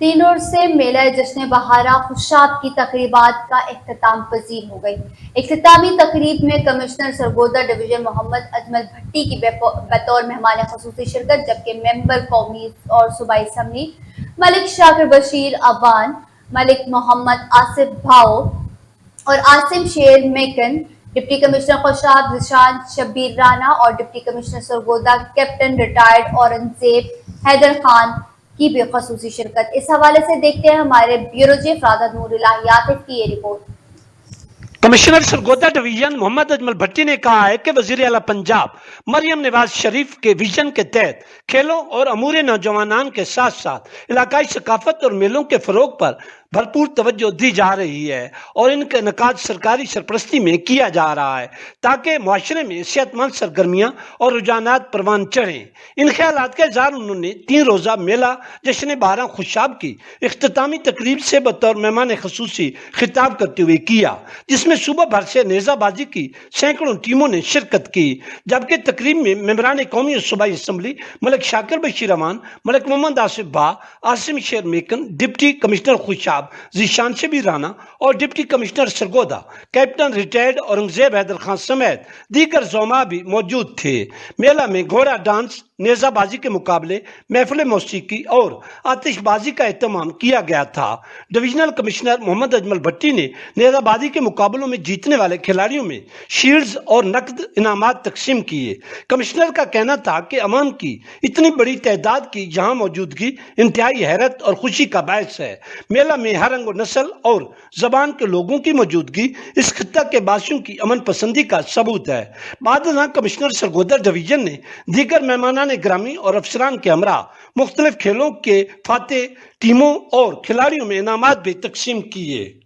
3 روز سے میلہ جشن بہارہ خوشاب کی تقریبات کا اختتام پذیر ہو گئی۔ اختتامی تقریب میں کمشنر سرگودا ڈویژن محمد اجمل بھٹی کی بطور مہمان خصوصی شرکت، جبکہ ممبر قومی اور صوبائی اسمبلی ملک شاکر بشیر اوان، ملک محمد آصف بھاؤ اور عاصم شیر میکن، ڈپٹی کمشنر خوشاب ذیشان شبیر رانا اور deputy commissioner Sargodha captain retired Aurangzeb Haider Khan کی بھی خصوصی شرکت۔ اس حوالے سے دیکھتے ہیں ہمارے بیورو چیف راجہ نور الہی عاطف کی یہ رپورٹ۔ کمشنر سرگودا ڈویژن محمد اجمل بھٹی نے کہا ہے کہ وزیر اعلیٰ پنجاب مریم نواز شریف کے ویژن کے تحت کھیلوں اور امور نوجوانان کے ساتھ ساتھ علاقائی ثقافت اور میلوں کے فروغ پر بھرپور توجہ دی جا رہی ہے اور ان کا انعقاد سرکاری سرپرستی میں کیا جا رہا ہے تاکہ معاشرے میں صحت مند سرگرمیاں اور رجحانات پروان چڑھیں۔ ان خیالات کا اظہار انہوں نے 3 روزہ میلہ جشن بہارہ خوشاب کی اختتامی تقریب سے بطور مہمان خصوصی خطاب کرتے ہوئے کیا، جس میں صوبہ بھر سے نیزہ بازی کی سینکڑوں ٹیموں نے شرکت کی، جبکہ تقریب میں ممبران قومی اور صوبائی اسمبلی ملک شاکر بشیر اوان، ملک محمد آصف بھا، عاصم شیر میکن، ڈپٹی کمشنر خوشاب ذیشان شبیر رانا اور deputy commissioner Sargodha captain retired Aurangzeb Haider Khan سمیت دیگر زعماء بھی موجود تھے۔ میلہ میں گھوڑا ڈانس، نیزہ بازی کے مقابلے، محفل موسیقی اور آتش بازی کا اہتمام کیا گیا تھا۔ ڈویژنل کمشنر محمد اجمل بھٹی نے نیزہ بازی کے مقابلوں میں جیتنے والے کھلاڑیوں میں شیلڈز اور نقد انعامات تقسیم کیے۔ کمشنر کا کہنا تھا کہ عوام کی اتنی بڑی تعداد کی یہاں موجودگی انتہائی حیرت اور خوشی کا باعث ہے۔ میلہ میں ہر رنگ و نسل اور زبان کے لوگوں کی موجودگی اس خطہ کے باشیوں کی امن پسندی کا ثبوت ہے۔ بعد ازاں کمشنر سرگودا ڈویژن نے دیگر مہمانان گرامی اور افسران کے ہمراہ مختلف کھیلوں کے فاتح ٹیموں اور کھلاڑیوں میں انعامات بھی تقسیم کیے۔